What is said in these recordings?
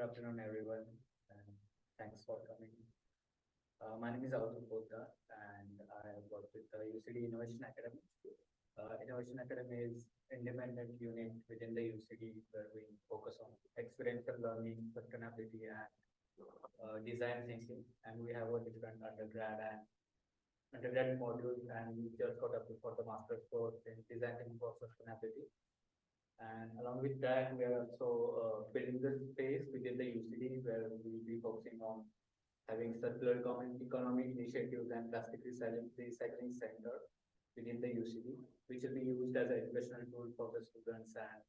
afternoon, everyone, and thanks for coming. My name is Avadhoot, and I work with the UCD Innovation Academy. Innovation Academy is independent unit within the UCD where we focus on experiential learning, sustainability, and design thinking. And we have a different undergrad modules, and we just got up for the master's course in design thinking for sustainability. And along with that, we are also building the space within the UCD where we will be focusing on having circular economy initiatives and plastic recycling center within the UCD, which will be used as an educational tool for the students and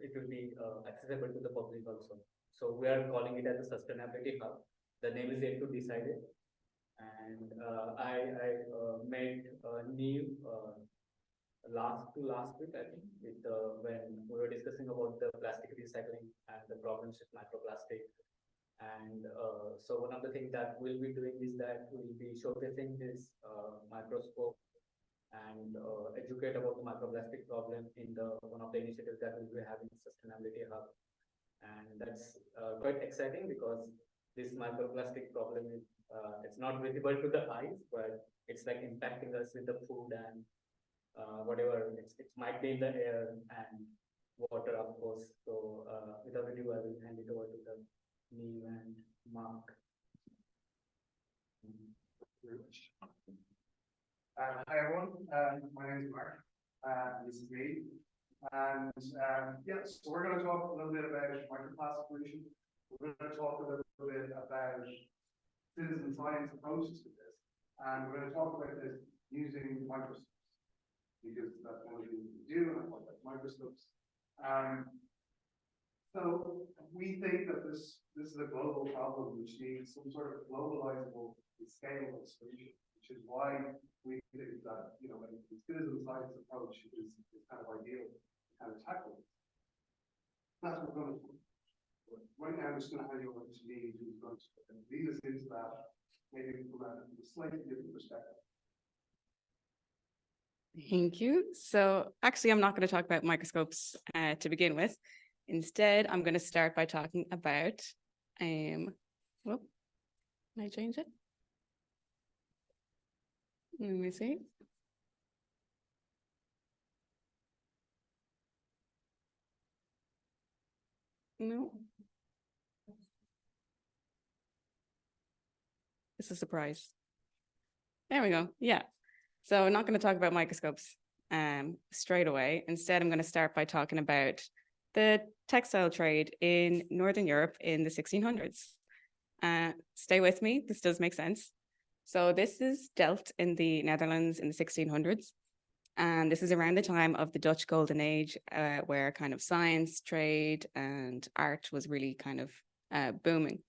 it will be accessible to the public also. So we are calling it as a sustainability hub. The name is yet to decide it. And I met Niamh last week, I think, with when we were discussing about the plastic recycling and the problems with microplastic. And so one of the things that we'll be doing is that we'll be showcasing this microscope and educate about the microplastic problem in the one of the initiatives that we'll be having, Sustainability Hub. And that's quite exciting because this microplastic problem is it's not visible to the eyes, but it's like impacting us with the food and whatever it might be in the air and water, of course. So without ado, I will hand it over to the Niamh and Mark. Hi everyone, my name is Mark, this is me, and yeah, so we're going to talk a little bit about microplastic pollution. We're going to talk a little bit about citizen science approaches to this, and we're going to talk about this using microscopes, because that's one of the things we do, and I talk about microscopes. So we think that this is a global problem which needs some sort of globalizable and scalable solution, which is why we think that a citizen science approach is kind of ideal to kind of tackle it. That's what we're going to do. Right now, I'm just going to hand you over to Niamh, who's going to lead us into that, maybe from a slightly different perspective. Thank you. So actually, I'm not going to talk about microscopes to begin with. Instead, I'm going to start by talking about, can I change it? Let me see. No. It's a surprise. There we go. Yeah. So I'm not going to talk about microscopes straight away. Instead, I'm going to start by talking about the textile trade in Northern Europe in the 1600s. Stay with me, this does make sense. So this is Delft in the Netherlands in the 1600s. And this is around the time of the Dutch Golden Age, where kind of science, trade, and art was really kind of booming.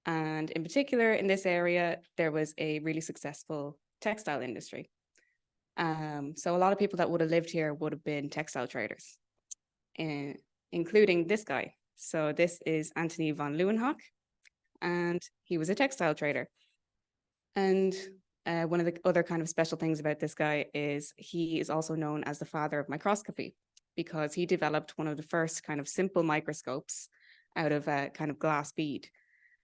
And in particular, in this area, there was a really successful textile industry. So a lot of people that would have lived here would have been textile traders, including this guy. So this is Antony van Leeuwenhoek, and he was a textile trader. And one of the other kind of special things about this guy is he is also known as the father of microscopy, because he developed one of the first kind of simple microscopes out of a kind of glass bead.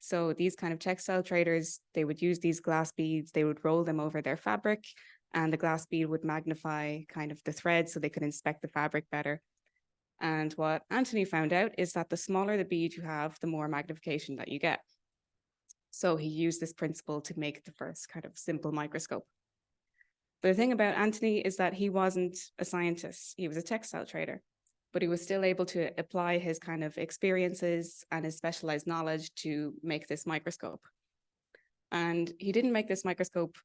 So these kind of textile traders, they would use these glass beads, they would roll them over their fabric, and the glass bead would magnify kind of the thread so they could inspect the fabric better. And what Antony found out is that the smaller the bead you have, the more magnification that you get. So he used this principle to make the first kind of simple microscope. But the thing about Antony is that he wasn't a scientist, he was a textile trader, but he was still able to apply his kind of experiences and his specialized knowledge to make this microscope. And he didn't make this microscope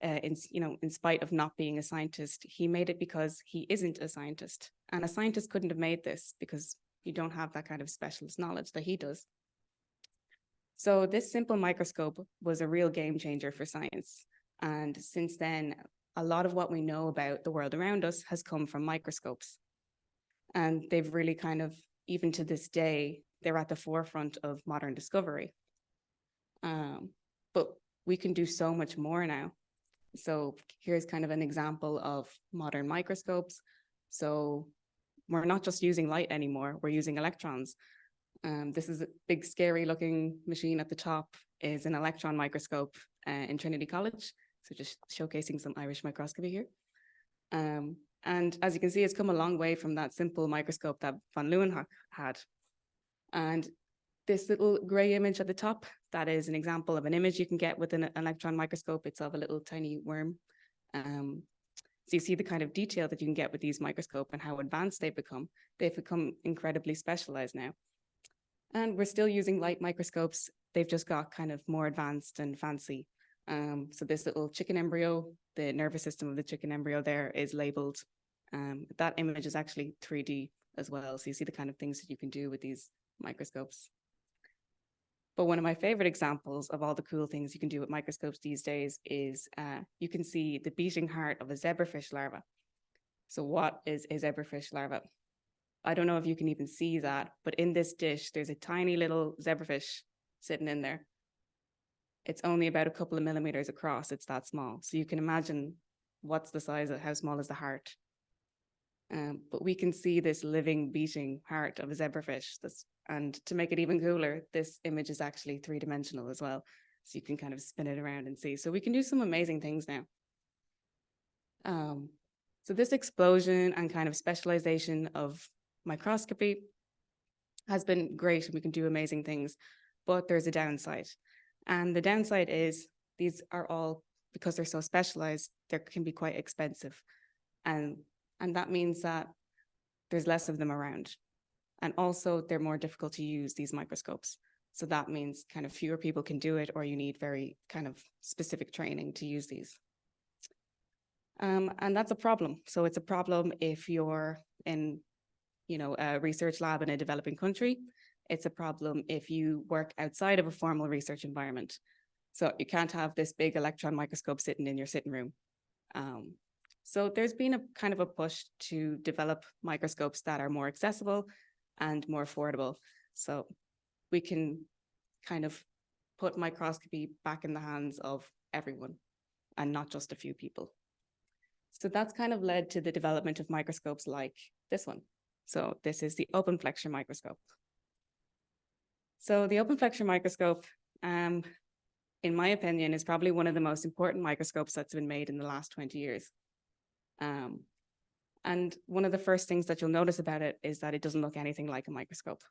in spite of not being a scientist. He made it because he isn't a scientist. And a scientist couldn't have made this because you don't have that kind of specialist knowledge that he does. So this simple microscope was a real game changer for science. And since then, a lot of what we know about the world around us has come from microscopes. And they've really kind of, even to this day, they're at the forefront of modern discovery. But we can do so much more now. So here's kind of an example of modern microscopes. So we're not just using light anymore, we're using electrons. This is a big, scary looking machine at the top, is an electron microscope in Trinity College. So just showcasing some Irish microscopy here. And as you can see, it's come a long way from that simple microscope that van Leeuwenhoek had. And this little gray image at the top, that is an example of an image you can get with an electron microscope. It's of a little tiny worm. So you see the kind of detail that you can get with these microscopes and how advanced they've become. They've become incredibly specialized now. And we're still using light microscopes. They've just got kind of more advanced and fancy. So this little chicken embryo, the nervous system of the chicken embryo there is labeled. That image is actually 3D as well. So you see the kind of things that you can do with these microscopes. But one of my favorite examples of all the cool things you can do with microscopes these days is you can see the beating heart of a zebrafish larva. So what is a zebrafish larva? I don't know if you can even see that, but in this dish, there's a tiny little zebrafish sitting in there. It's only about a couple of millimeters across. It's that small. So you can imagine what's the size of, how small is the heart. But we can see this living, beating heart of a zebrafish. And to make it even cooler, this image is actually 3-dimensional as well. So you can kind of spin it around and see. So we can do some amazing things now. So this explosion and kind of specialization of microscopy has been great, and we can do amazing things, but there's a downside. And the downside is these are all, because they're so specialized, they can be quite expensive. And that means that there's less of them around. And also they're more difficult to use, these microscopes. So that means kind of fewer people can do it, or you need very kind of specific training to use these. And that's a problem. So it's a problem if you're in, a research lab in a developing country. It's a problem if you work outside of a formal research environment. So you can't have this big electron microscope sitting in your sitting room. So there's been a kind of a push to develop microscopes that are more accessible and more affordable. So we can kind of put microscopy back in the hands of everyone and not just a few people. So that's kind of led to the development of microscopes like this one. So this is the open flexure microscope. So the open flexure microscope, in my opinion, is probably one of the most important microscopes that's been made in the last 20 years. And one of the first things that you'll notice about it is that it doesn't look anything like a microscope.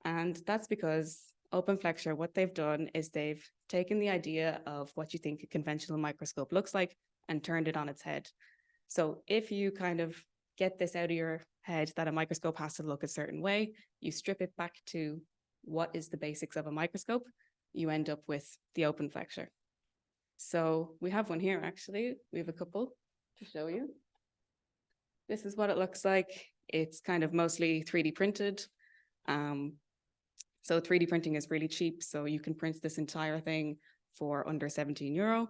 And that's because open flexure, what they've done is they've taken the idea of what you think a conventional microscope looks like and turned it on its head. So if you kind of get this out of your head that a microscope has to look a certain way, you strip it back to what is the basics of a microscope, you end up with the open flexure. So we have one here, actually. We have a couple to show you. This is what it looks like. It's kind of mostly 3D printed. So 3D printing is really cheap. So you can print this entire thing for under €17.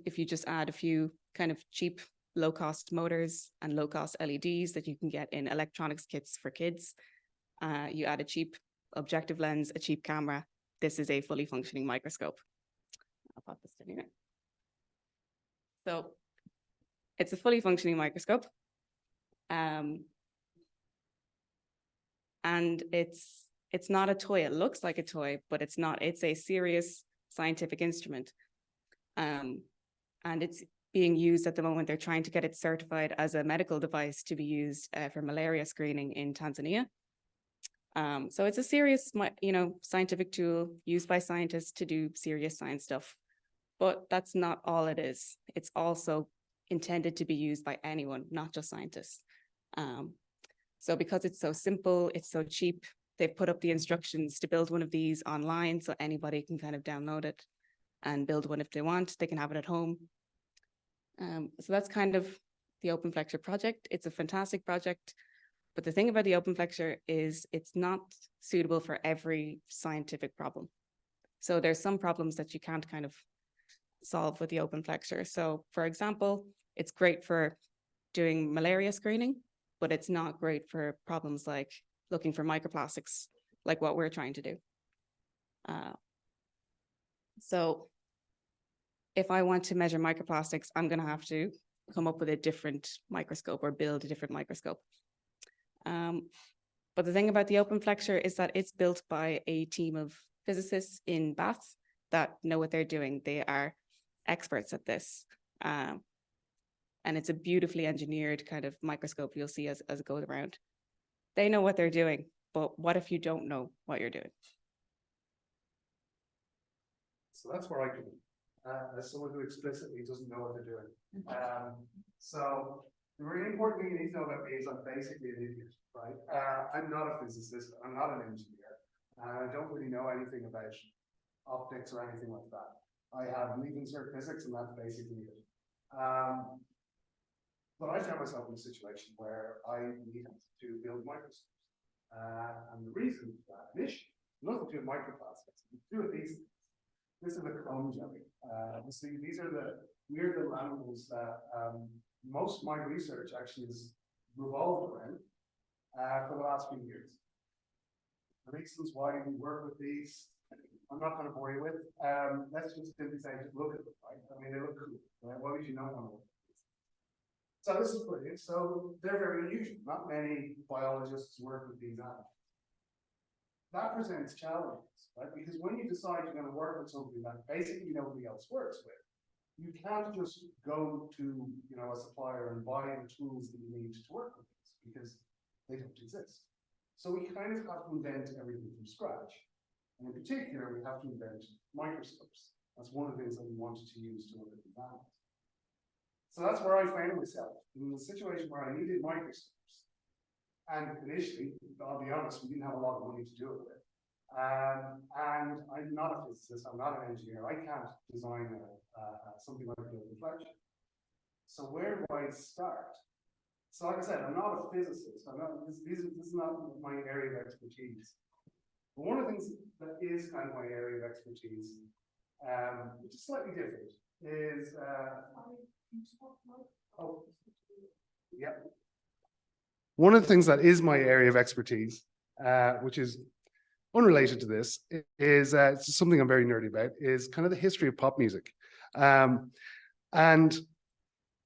If you just add a few kind of cheap, low-cost motors and low-cost LEDs that you can get in electronics kits for kids, you add a cheap objective lens, a cheap camera, this is a fully functioning microscope. I'll pop this in here. So it's a fully functioning microscope. And it's not a toy. It looks like a toy, but it's not. It's a serious scientific instrument. And it's being used at the moment. They're trying to get it certified as a medical device to be used for malaria screening in Tanzania. So it's a serious, scientific tool used by scientists to do serious science stuff. But that's not all it is. It's also intended to be used by anyone, not just scientists. So because it's so simple, it's so cheap, they've put up the instructions to build one of these online so anybody can kind of download it and build one if they want. They can have it at home. So that's kind of the Open Flexure project. It's a fantastic project. But the thing about the Open Flexure is it's not suitable for every scientific problem. So there's some problems that you can't kind of solve with the Open Flexure. So for example, it's great for doing malaria screening, but it's not great for problems like looking for microplastics, like what we're trying to do. So if I want to measure microplastics, I'm going to have to come up with a different microscope or build a different microscope. But the thing about the Open Flexure is that it's built by a team of physicists in Bath that know what they're doing. They are experts at this. And it's a beautifully engineered kind of microscope you'll see as it goes around. They know what they're doing, but what if you don't know what you're doing? So that's where I come in, as someone who explicitly doesn't know what they're doing. So the really important thing you need to know about me is I'm basically an idiot, right? I'm not a physicist, I'm not an engineer, and I don't really know anything about optics or anything like that. I have leaving cert physics, and that's basically it. But I found myself in a situation where I needed to build microscopes. And the reason for that initially, nothing to do with microplastics, to do with these things. This is a clone jelly. These are the weird little animals that most of my research actually has revolved around for the last few years. The reasons why we work with these, I'm not going to bore you with. Let's just simply say, just look at them, right? I mean, they look cool, right? Why would you not want to work with these? So this is brilliant. So they're very unusual. Not many biologists work with these animals. That presents challenges, right? Because when you decide you're going to work with something that basically nobody else works with, you can't just go to, you know, a supplier and buy the tools that you need to work with this because they don't exist. So we kind of have to invent everything from scratch. And in particular, we have to invent microscopes. That's one of the things that we wanted to use to look at these animals. So that's where I found myself, in a situation where I needed microscopes. And initially, I'll be honest, we didn't have a lot of money to do it with. And I'm not a physicist, I'm not an engineer, I can't design something like a Open Flexure. So where do I start? So like I said, I'm not a physicist, this is not my area of expertise. But one of the things that is kind of my area of expertise, which is slightly different, is one of the things that is my area of expertise, which is unrelated to this, is something I'm very nerdy about, is kind of the history of pop music. And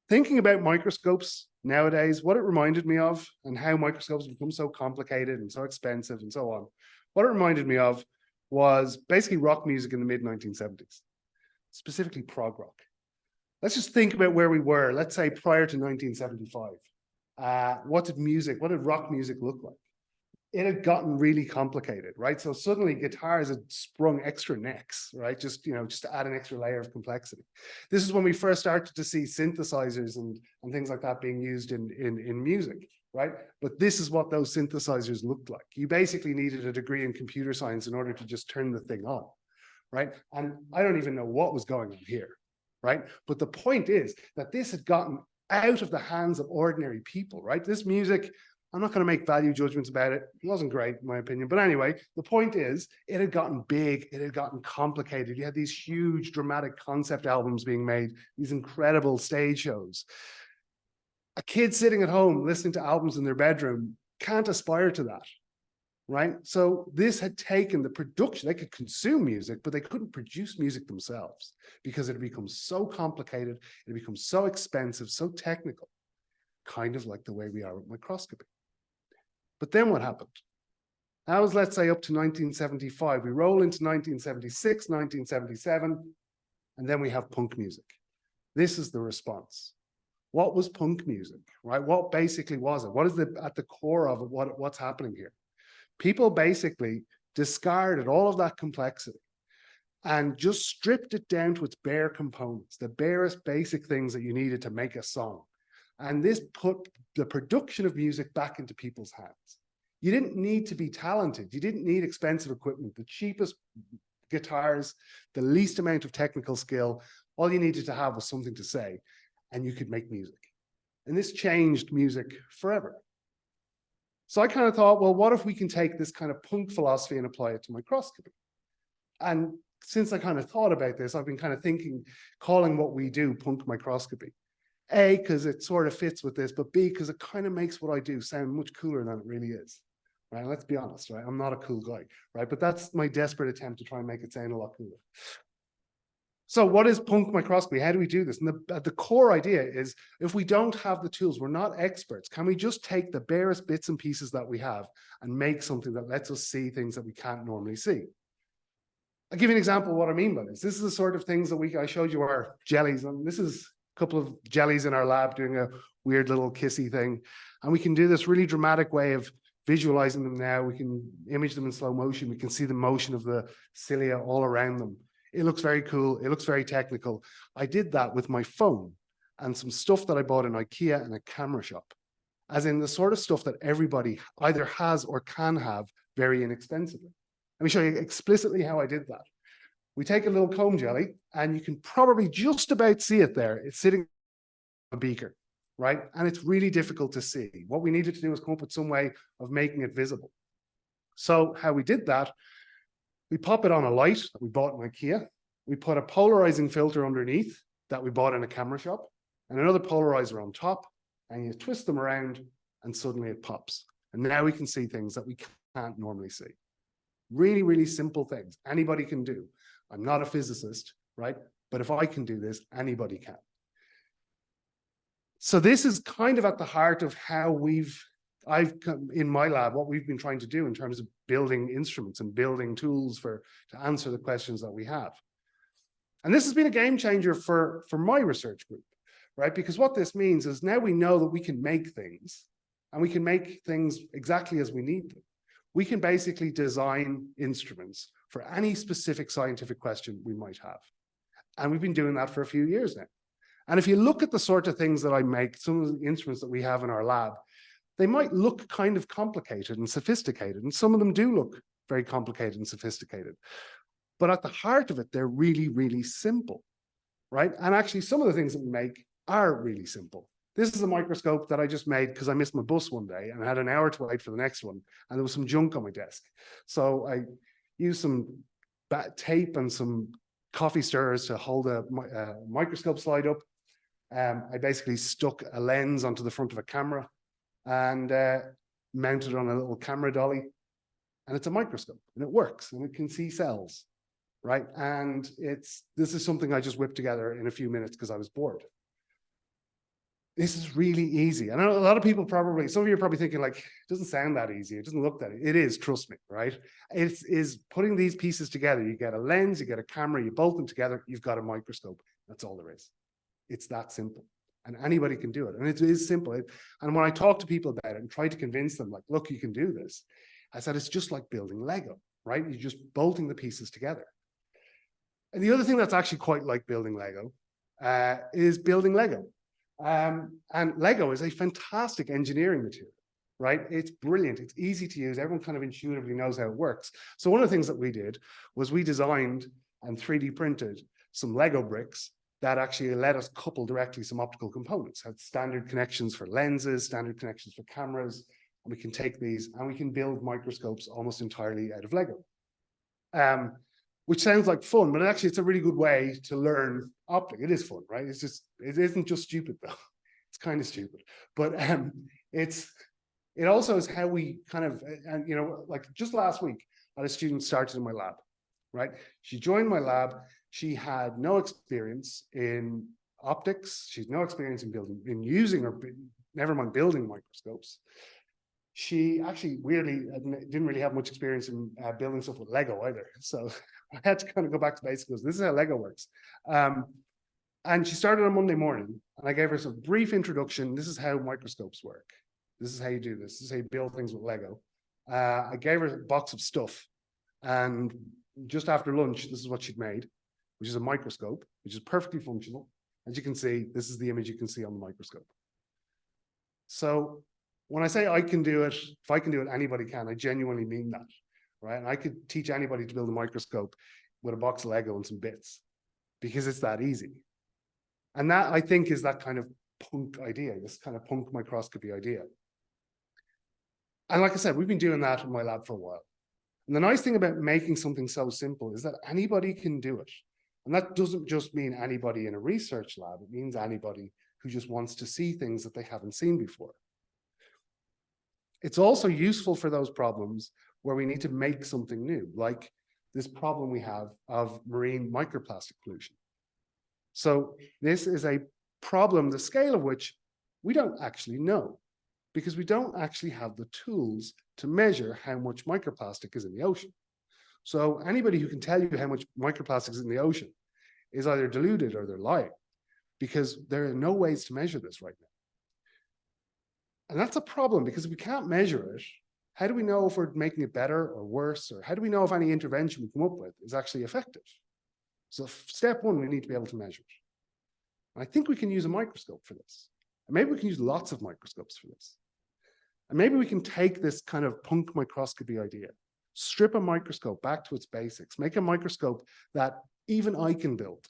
thinking about microscopes nowadays, what it reminded me of, and how microscopes have become so complicated and so expensive and so on, what it reminded me of was basically rock music in the mid-1970s, specifically prog rock. Let's just think about where we were, let's say prior to 1975. What did rock music look like? It had gotten really complicated, right? So suddenly guitars had sprung extra necks, right? Just to add an extra layer of complexity. This is when we first started to see synthesizers and things like that being used in music, right? But this is what those synthesizers looked like. You basically needed a degree in computer science in order to just turn the thing on, right? And I don't even know what was going on here, right? But the point is that this had gotten out of the hands of ordinary people, right? This music, I'm not going to make value judgments about it. It wasn't great, in my opinion. But anyway, the point is, it had gotten big. It had gotten complicated. You had these huge dramatic concept albums being made, these incredible stage shows. A kid sitting at home listening to albums in their bedroom can't aspire to that, right? So this had taken the production. They could consume music, but they couldn't produce music themselves because it had become so complicated. It had become so expensive, so technical, kind of like the way we are with microscopy. But then what happened? That was, let's say, up to 1975. We roll into 1976, 1977, and then we have punk music. This is the response. What was punk music, right? What basically was it? What is at the core of it? What's happening here? People basically discarded all of that complexity and just stripped it down to its bare components, the barest basic things that you needed to make a song. And this put the production of music back into people's hands. You didn't need to be talented. You didn't need expensive equipment, the cheapest guitars, the least amount of technical skill. All you needed to have was something to say, and you could make music. And this changed music forever. So I kind of thought, well, what if we can take this kind of punk philosophy and apply it to microscopy? And since I kind of thought about this, I've been kind of thinking, calling what we do punk microscopy. A, because it sort of fits with this, but B, because it kind of makes what I do sound much cooler than it really is. Right? Let's be honest, right? I'm not a cool guy, right? But that's my desperate attempt to try and make it sound a lot cooler. So what is punk microscopy? How do we do this? And the core idea is, if we don't have the tools, we're not experts, can we just take the barest bits and pieces that we have and make something that lets us see things that we can't normally see? I'll give you an example of what I mean by this. This is the sort of things that I showed you our jellies, and this is a couple of jellies in our lab doing a weird little kissy thing. And we can do this really dramatic way of visualizing them now. We can image them in slow motion. We can see the motion of the cilia all around them. It looks very cool. It looks very technical. I did that with my phone and some stuff that I bought in IKEA and a camera shop, as in the sort of stuff that everybody either has or can have very inexpensively. Let me show you explicitly how I did that. We take a little comb jelly, and you can probably just about see it there. It's sitting in a beaker, right? And it's really difficult to see. What we needed to do was come up with some way of making it visible. So how we did that, we pop it on a light that we bought in IKEA. We put a polarizing filter underneath that we bought in a camera shop, and another polarizer on top, and you twist them around and suddenly it pops. And now we can see things that we can't normally see. Really, really simple things anybody can do. I'm not a physicist, right? But if I can do this, anybody can. So this is kind of at the heart of how I've come in my lab, what we've been trying to do in terms of building instruments and building tools to answer the questions that we have. And this has been a game changer for my research group, right? Because what this means is now we know that we can make things, and we can make things exactly as we need them. We can basically design instruments for any specific scientific question we might have. And we've been doing that for a few years now. And if you look at the sort of things that I make, some of the instruments that we have in our lab, they might look kind of complicated and sophisticated, and some of them do look very complicated and sophisticated. But at the heart of it, they're really, really simple, right? And actually, some of the things that we make are really simple. This is a microscope that I just made because I missed my bus one day and I had an hour to wait for the next one, and there was some junk on my desk. So I used some tape and some coffee stirrers to hold a microscope slide up. I basically stuck a lens onto the front of a camera and mounted on a little camera dolly, and it's a microscope, and it works, and it can see cells, right? And this is something I just whipped together in a few minutes because I was bored. This is really easy. And a lot of people probably, some of you are probably thinking like, it doesn't sound that easy. It doesn't look that easy. It is, trust me, right? It is putting these pieces together. You get a lens, you get a camera, you bolt them together, you've got a microscope. That's all there is. It's that simple. And anybody can do it. And it is simple. And when I talk to people about it and try to convince them, like, look, you can do this, I said, it's just like building Lego, right? You're just bolting the pieces together. And the other thing that's actually quite like building Lego is building Lego. And Lego is a fantastic engineering material, right? It's brilliant. It's easy to use. Everyone kind of intuitively knows how it works. So one of the things that we did was we designed and 3D printed some Lego bricks that actually let us couple directly some optical components, had standard connections for lenses, standard connections for cameras, and we can take these and we can build microscopes almost entirely out of Lego. Which sounds like fun, but actually it's a really good way to learn optics. It is fun, right? It isn't just stupid though. It's kind of stupid, but it also is how we kind of, and you know, like just last week, I had a student started in my lab, right? She joined my lab. She had no experience in optics. She's no experience in using or never mind building microscopes. She actually weirdly didn't really have much experience in building stuff with Lego either. So I had to kind of go back to basics. This is how Lego works. And she started on Monday morning, and I gave her some brief introduction. This is how microscopes work. This is how you do this. This is how you build things with Lego. I gave her a box of stuff, and just after lunch, this is what she'd made, which is a microscope, which is perfectly functional. As you can see, this is the image you can see on the microscope. So when I say I can do it, if I can do it, anybody can. I genuinely mean that, right? And I could teach anybody to build a microscope with a box of Lego and some bits, because it's that easy. And that, I think, is that kind of punk idea, this kind of punk microscopy idea. And like I said, we've been doing that in my lab for a while. And the nice thing about making something so simple is that anybody can do it. And that doesn't just mean anybody in a research lab. It means anybody who just wants to see things that they haven't seen before. It's also useful for those problems where we need to make something new, like this problem we have of marine microplastic pollution. So this is a problem, the scale of which we don't actually know, because we don't actually have the tools to measure how much microplastic is in the ocean. So anybody who can tell you how much microplastic is in the ocean is either deluded or they're lying, because there are no ways to measure this right now. And that's a problem, because if we can't measure it, how do we know if we're making it better or worse? Or how do we know if any intervention we come up with is actually effective? So step one, we need to be able to measure it. And I think we can use a microscope for this. And maybe we can use lots of microscopes for this. And maybe we can take this kind of punk microscopy idea, strip a microscope back to its basics, make a microscope that even I can build,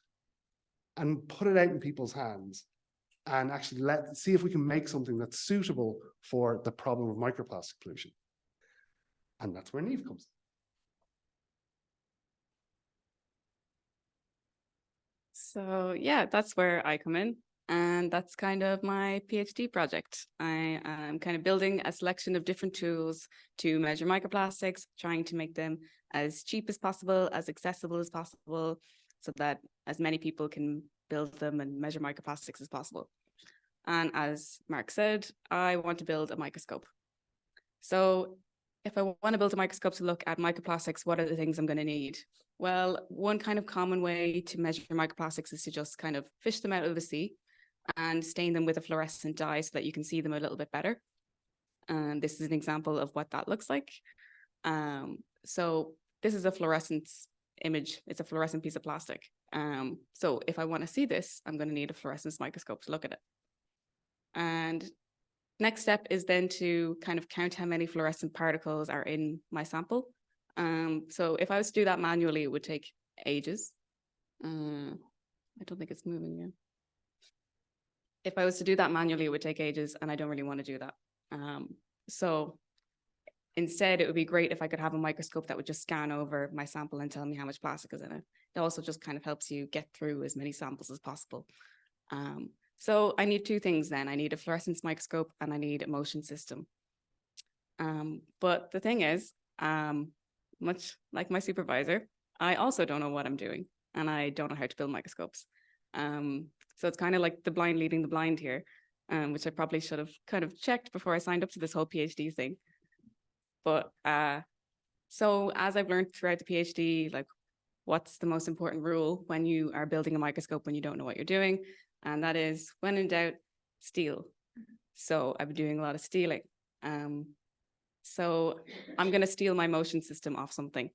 and put it out in people's hands, and actually see if we can make something that's suitable for the problem of microplastic pollution. And that's where Niamh comes in. So yeah, that's where I come in. And that's kind of my PhD project. I am kind of building a selection of different tools to measure microplastics, trying to make them as cheap as possible, as accessible as possible, so that as many people can build them and measure microplastics as possible. And as Mark said, I want to build a microscope. So if I want to build a microscope to look at microplastics, what are the things I'm going to need? Well, one kind of common way to measure microplastics is to just kind of fish them out of the sea and stain them with a fluorescent dye so that you can see them a little bit better. And this is an example of what that looks like. So this is a fluorescence image. It's a fluorescent piece of plastic. So if I want to see this, I'm going to need a fluorescence microscope to look at it. And next step is then to kind of count how many fluorescent particles are in my sample. So if I was to do that manually, it would take ages. I don't think it's moving yet. If I was to do that manually, it would take ages, and I don't really want to do that. So instead, it would be great if I could have a microscope that would just scan over my sample and tell me how much plastic is in it. It also just kind of helps you get through as many samples as possible. So I need two things then. I need a fluorescence microscope and I need a motion system. But the thing is, much like my supervisor, I also don't know what I'm doing, and I don't know how to build microscopes. So it's kind of like the blind leading the blind here, which I probably should have kind of checked before I signed up to this whole PhD thing. But so as I've learned throughout the PhD, like what's the most important rule when you are building a microscope when you don't know what you're doing? And that is, when in doubt, steal. So I've been doing a lot of stealing. So I'm going to steal my motion system off something.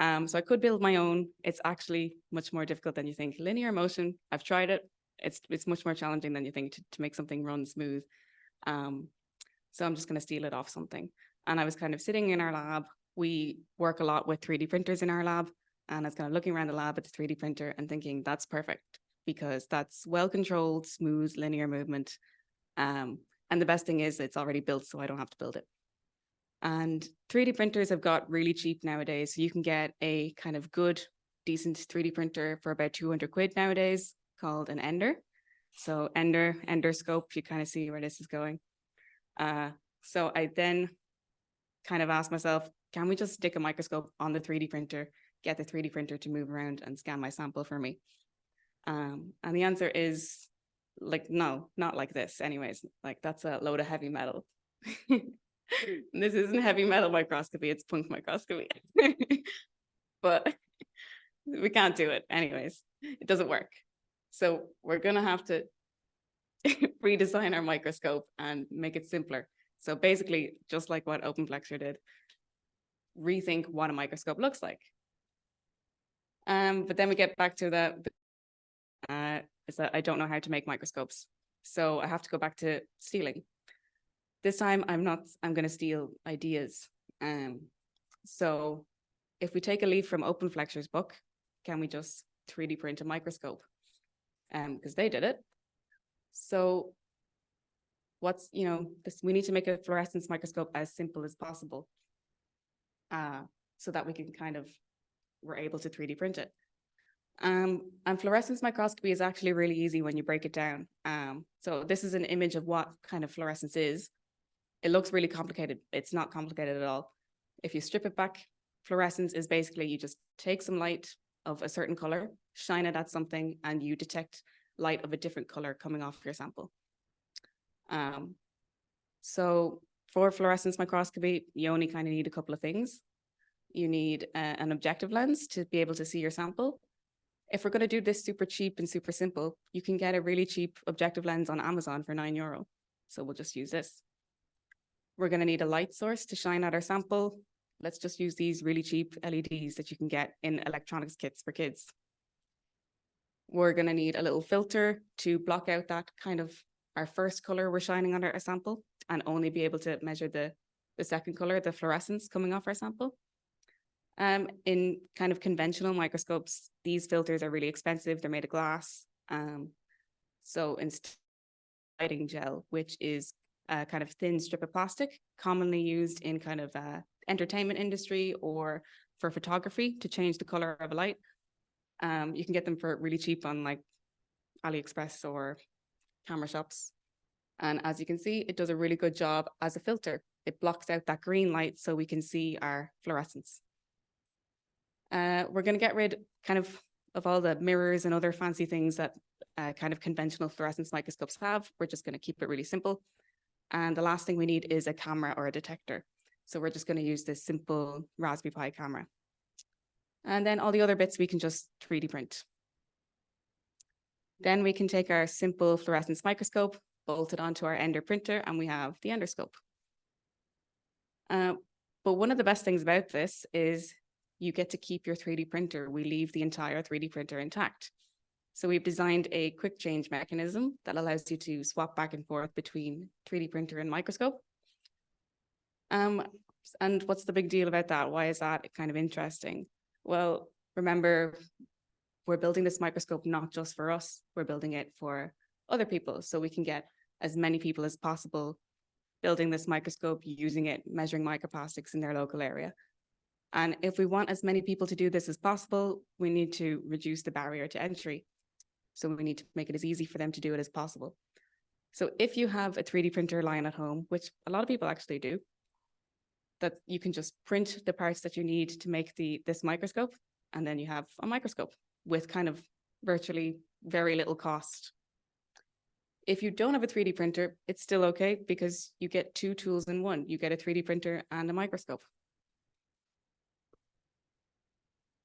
So I could build my own. It's actually much more difficult than you think. Linear motion, I've tried it. It's much more challenging than you think to make something run smooth. So I'm just going to steal it off something. And I was kind of sitting in our lab. We work a lot with 3D printers in our lab. And I was kind of looking around the lab at the 3D printer and thinking, that's perfect, because that's well-controlled, smooth, linear movement. And the best thing is it's already built, so I don't have to build it. And 3D printers have got really cheap nowadays. So you can get a kind of good, decent 3D printer for about 200 quid nowadays, called an Ender. So EnderScope, you kind of see where this is going. So I then kind of asked myself, can we just stick a microscope on the 3D printer, get the 3D printer to move around and scan my sample for me? And the answer is like, no, not like this anyways. Like, that's a load of heavy metal. This isn't heavy metal microscopy, it's punk microscopy. But we can't do it anyways. It doesn't work. So we're gonna have to redesign our microscope and make it simpler. So basically, just like what OpenFlexor did, rethink what a microscope looks like. But then we get back to is that I don't know how to make microscopes. So I have to go back to stealing. This time I'm going to steal ideas. So if we take a leaf from OpenFlexor's book, can we just 3D print a microscope? Because they did it. So we need to make a fluorescence microscope as simple as possible, so that we can we're able to 3D print it. And fluorescence microscopy is actually really easy when you break it down. So this is an image of what kind of fluorescence is. It looks really complicated. It's not complicated at all. If you strip it back, fluorescence is basically you just take some light of a certain color, shine it at something, and you detect light of a different color coming off your sample. So for fluorescence microscopy, you only kind of need a couple of things. You need an objective lens to be able to see your sample. If we're going to do this super cheap and super simple, you can get a really cheap objective lens on Amazon for €9. So we'll just use this. We're going to need a light source to shine at our sample. Let's just use these really cheap LEDs that you can get in electronics kits for kids. We're going to need a little filter to block out that kind of our first color we're shining on our sample and only be able to measure the second color, the fluorescence coming off our sample. In kind of conventional microscopes, these filters are really expensive. They're made of glass. So instead, lighting gel, which is a kind of thin strip of plastic, commonly used in kind of entertainment industry or for photography to change the color of a light. You can get them for really cheap on like AliExpress or camera shops. And as you can see, it does a really good job as a filter. It blocks out that green light so we can see our fluorescence. We're going to get rid kind of all the mirrors and other fancy things that kind of conventional fluorescence microscopes have. We're just going to keep it really simple. And the last thing we need is a camera or a detector. So we're just going to use this simple Raspberry Pi camera. And then all the other bits we can just 3D print. Then we can take our simple fluorescence microscope, bolt it onto our Ender printer, and we have the EnderScope. But one of the best things about this is you get to keep your 3D printer. We leave the entire 3D printer intact. So we've designed a quick change mechanism that allows you to swap back and forth between 3D printer and microscope. And what's the big deal about that? Why is that kind of interesting? Well, remember, we're building this microscope not just for us, we're building it for other people. So we can get as many people as possible building this microscope, using it, measuring microplastics in their local area. And if we want as many people to do this as possible, we need to reduce the barrier to entry. So we need to make it as easy for them to do it as possible. So if you have a 3D printer lying at home, which a lot of people actually do, that you can just print the parts that you need to make this microscope, and then you have a microscope with kind of virtually very little cost. If you don't have a 3D printer, it's still okay because you get two tools in one. You get a 3D printer and a microscope.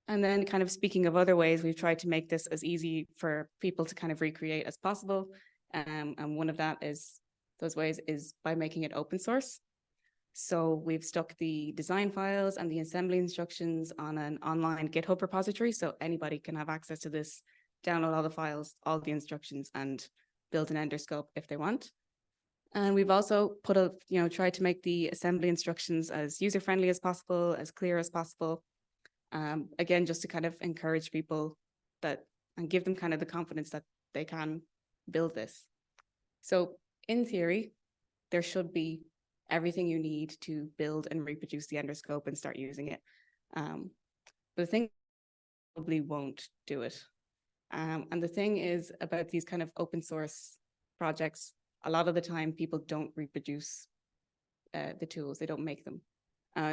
And then kind of speaking of other ways, we've tried to make this as easy for people to kind of recreate as possible. And one of those ways is by making it open source. So we've stuck the design files and the assembly instructions on an online GitHub repository. So anybody can have access to this, download all the files, all the instructions, and build an EnderScope if they want. And we've also tried to make the assembly instructions as user-friendly as possible, as clear as possible. Again, just to kind of encourage people and give them kind of the confidence that they can build this. So in theory, there should be everything you need to build and reproduce the EnderScope and start using it. But the thing probably won't do it. And the thing is about these kind of open source projects, a lot of the time people don't reproduce the tools, they don't make them.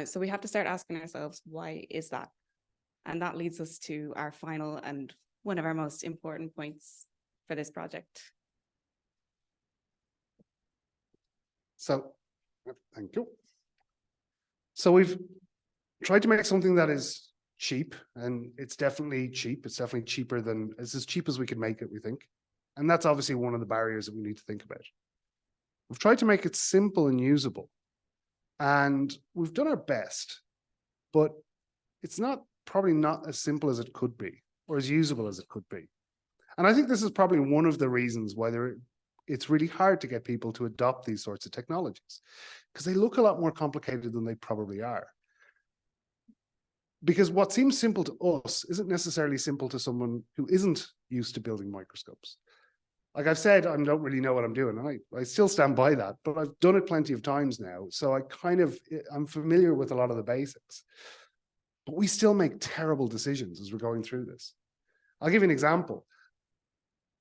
So we have to start asking ourselves, why is that? And that leads us to our final and one of our most important points for this project. So, thank you. So we've tried to make something that is cheap, and it's definitely cheap. It's definitely cheaper than, it's as cheap as we can make it, we think. And that's obviously one of the barriers that we need to think about. We've tried to make it simple and usable, and we've done our best, but it's probably not as simple as it could be, or as usable as it could be. And I think this is probably one of the reasons why it's really hard to get people to adopt these sorts of technologies, because they look a lot more complicated than they probably are. Because what seems simple to us isn't necessarily simple to someone who isn't used to building microscopes. Like I've said, I don't really know what I'm doing, and I still stand by that, but I've done it plenty of times now, so I'm familiar with a lot of the basics. But we still make terrible decisions as we're going through this. I'll give you an example.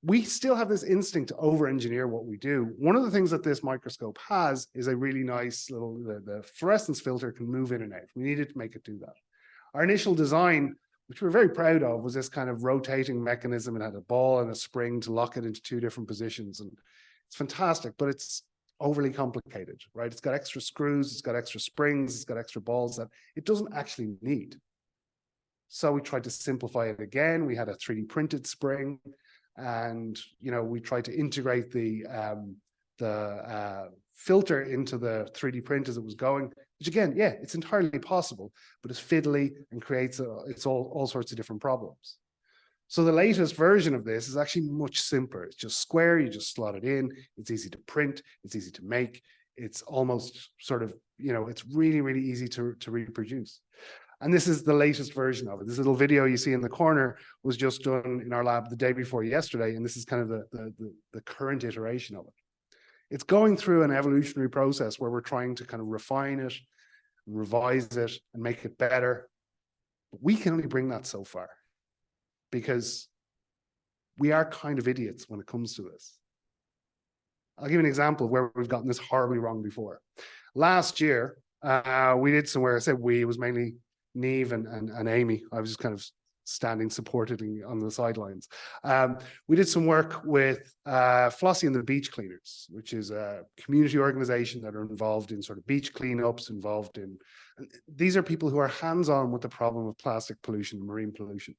We still have this instinct to over-engineer what we do. One of the things that this microscope has is a really nice little, the fluorescence filter can move in and out. We needed to make it do that. Our initial design which we're very proud of, was this kind of rotating mechanism. It had a ball and a spring to lock it into two different positions. And it's fantastic, but it's overly complicated, right? It's got extra screws, it's got extra springs, it's got extra balls that it doesn't actually need. So we tried to simplify it again. We had a 3D printed spring, and we tried to integrate the filter into the 3D print as it was going, which again, yeah, it's entirely possible, but it's fiddly and creates it's all sorts of different problems. So the latest version of this is actually much simpler. It's just square, you just slot it in, it's easy to print, it's easy to make, it's almost sort of, it's really, really easy to reproduce. And this is the latest version of it. This little video you see in the corner was just done in our lab the day before yesterday, and this is kind of the current iteration of it. It's going through an evolutionary process where we're trying to kind of refine it, revise it, and make it better. But we can only bring that so far, because we are kind of idiots when it comes to this. I'll give you an example of where we've gotten this horribly wrong before. Last year, we did somewhere, I said we, it was mainly Niamh and Amy. I was just kind of standing supportively on the sidelines. We did some work with Flossie and the Beach Cleaners, which is a community organization that are involved in sort of beach cleanups, these are people who are hands-on with the problem of plastic pollution, marine pollution.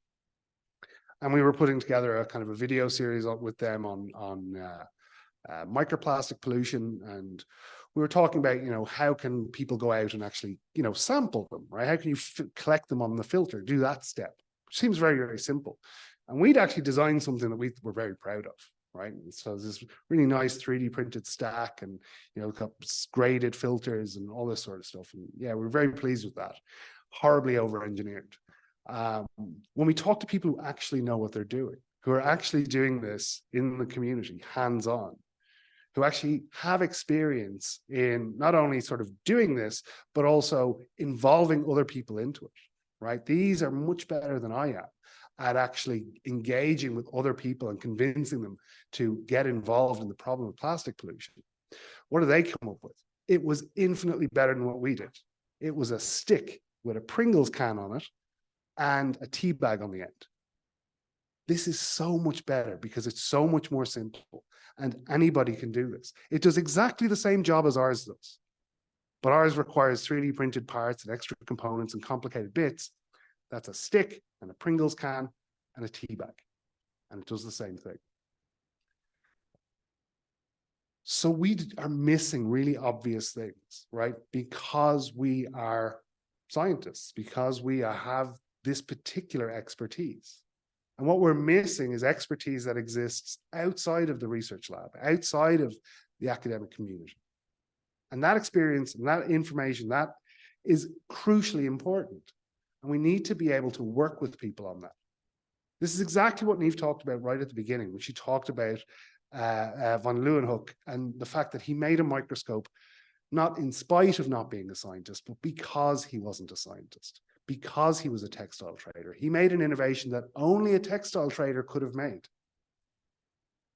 And we were putting together a kind of a video series with them on microplastic pollution, and we were talking about, how can people go out and actually, sample them, right? How can you collect them on the filter, do that step, which seems very, very simple. And we'd actually designed something that we were very proud of, right? And so this really nice 3D printed stack, and, got graded filters and all this sort of stuff. And yeah, we're very pleased with that. Horribly over-engineered. When we talk to people who actually know what they're doing, who are actually doing this in the community, hands-on, who actually have experience in not only sort of doing this, but also involving other people into it, right? These are much better than I am at actually engaging with other people and convincing them to get involved in the problem of plastic pollution. What do they come up with? It was infinitely better than what we did. It was a stick with a Pringles can on it and a tea bag on the end. This is so much better because it's so much more simple, and anybody can do this. It does exactly the same job as ours does, but ours requires 3D printed parts and extra components and complicated bits. That's a stick and a Pringles can and a tea bag, and it does the same thing. So we are missing really obvious things, right? Because we are scientists, because we have this particular expertise. And what we're missing is expertise that exists outside of the research lab, outside of the academic community. And that experience and that information, that is crucially important. And we need to be able to work with people on that. This is exactly what Niamh talked about right at the beginning, when she talked about von Leeuwenhoek and the fact that he made a microscope, not in spite of not being a scientist, but because he wasn't a scientist. Because he was a textile trader. He made an innovation that only a textile trader could have made.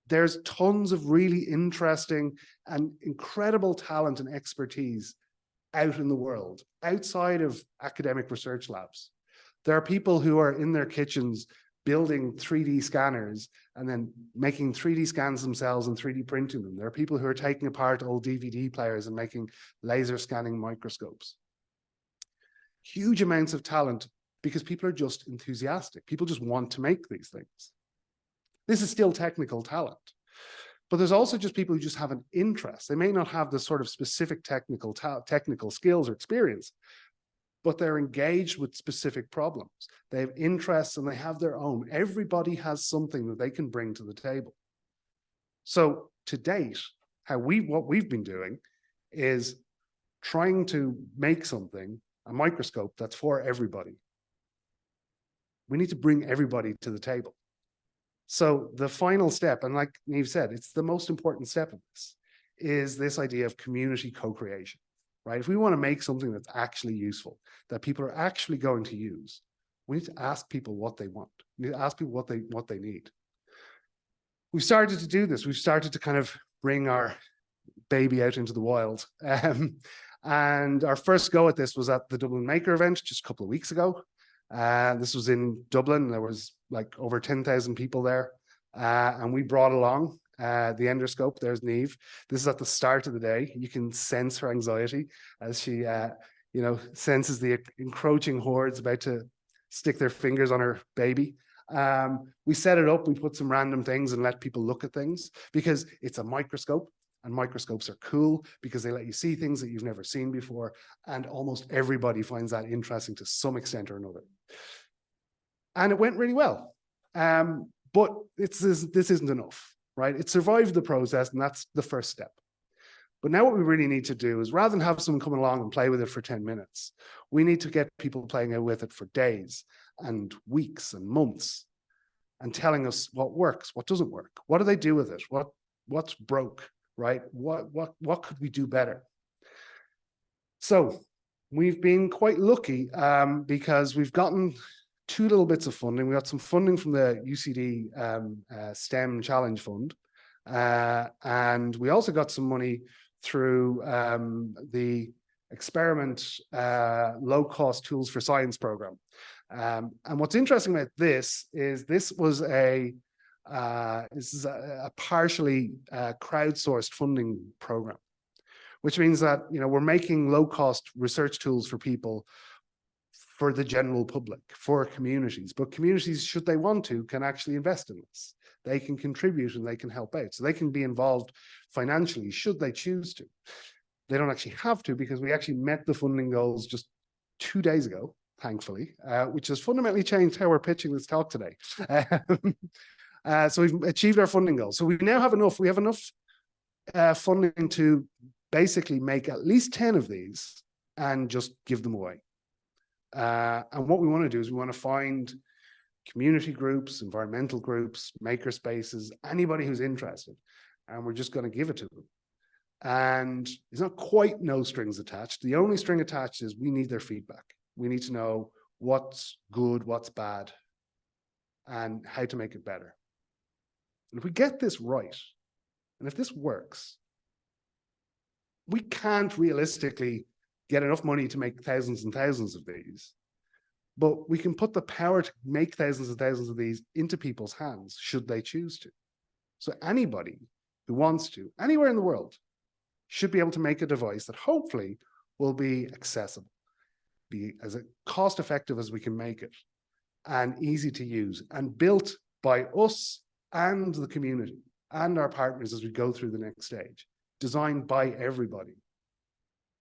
There's tons of really interesting and incredible talent and expertise out in the world, outside of academic research labs. There are people who are in their kitchens building 3D scanners and then making 3D scans themselves and 3D printing them. There are people who are taking apart old DVD players and making laser scanning microscopes. Huge amounts of talent because people are just enthusiastic. People just want to make these things. This is still technical talent, but there's also just people who just have an interest. They may not have the sort of specific technical skills or experience, but they're engaged with specific problems. They have interests and they have their own. Everybody has something that they can bring to the table. So to date, what we've been doing is trying to make something, a microscope that's for everybody. We need to bring everybody to the table. So the final step, and like Niamh said, it's the most important step of this, is this idea of community co-creation, right? If we want to make something that's actually useful, that people are actually going to use, we need to ask people what they want. We need to ask people what they need. We've started to do this. We've started to kind of bring our baby out into the wild. And our first go at this was at the Dublin Maker event just a couple of weeks ago. This was in Dublin. There was like over 10,000 people there. And we brought along the EnderScope. There's Niamh. This is at the start of the day. You can sense her anxiety as she, senses the encroaching hordes about to stick their fingers on her baby. We set it up, we put some random things and let people look at things because it's a microscope, and microscopes are cool because they let you see things that you've never seen before. And almost everybody finds that interesting to some extent or another. And it went really well. But this isn't enough, right? It survived the process, and that's the first step. But now what we really need to do is, rather than have someone come along and play with it for 10 minutes, we need to get people playing out with it for days and weeks and months and telling us what works, what doesn't work, what do they do with it, what's broke, right? What could we do better? So we've been quite lucky because we've gotten 2 little bits of funding. We got some funding from the UCD STEM Challenge Fund, and we also got some money through the Experiment Low-Cost Tools for Science program. And what's interesting about this is this is a partially crowdsourced funding program, which means that we're making low-cost research tools for people, for the general public, for communities. But communities, should they want to, can actually invest in this. They can contribute and they can help out. So they can be involved financially, should they choose to. They don't actually have to, because we actually met the funding goals just 2 days ago, thankfully, which has fundamentally changed how we're pitching this talk today. So we've achieved our funding goals. So we now have enough. We have enough funding to basically make at least 10 of these and just give them away. And what we want to do is we want to find community groups, environmental groups, maker spaces, anybody who's interested, and we're just going to give it to them. And it's not quite no strings attached. The only string attached is we need their feedback. We need to know what's good, what's bad, and how to make it better. And if we get this right, and if this works, we can't realistically get enough money to make thousands and thousands of these, but we can put the power to make thousands and thousands of these into people's hands, should they choose to. So anybody who wants to, anywhere in the world, should be able to make a device that hopefully will be accessible, be as cost effective as we can make it, and easy to use, and built by us and the community and our partners as we go through the next stage, designed by everybody,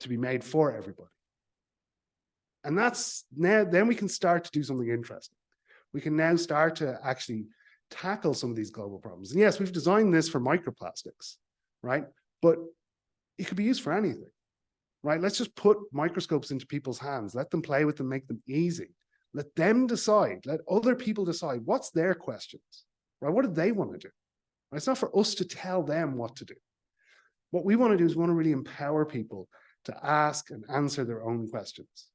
to be made for everybody. And that's now, then we can start to do something interesting. We can now start to actually tackle some of these global problems. And yes, we've designed this for microplastics, right? But it could be used for anything, right? Let's just put microscopes into people's hands, let them play with them, make them easy. Let them decide, let other people decide what's their questions, right? What do they want to do? Right? It's not for us to tell them what to do. What we want to do is we want to really empower people to ask and answer their own questions.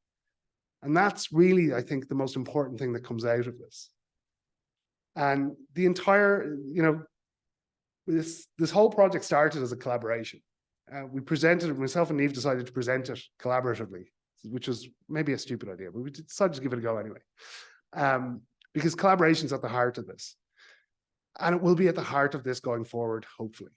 And that's really, I think, the most important thing that comes out of this. And the entire, this whole project started as a collaboration. We presented it, myself and Niamh decided to present it collaboratively, which was maybe a stupid idea, but we decided to give it a go anyway. Because collaboration is at the heart of this. And it will be at the heart of this going forward, hopefully.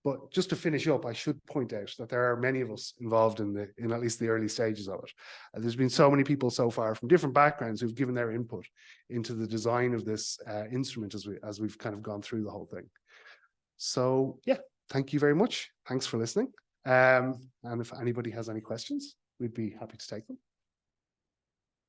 But just to finish up, I should point out that there are many of us involved in at least the early stages of it. There's been so many people so far from different backgrounds who've given their input into the design of this instrument as we've kind of gone through the whole thing. So yeah, thank you very much. Thanks for listening. And if anybody has any questions, we'd be happy to take them.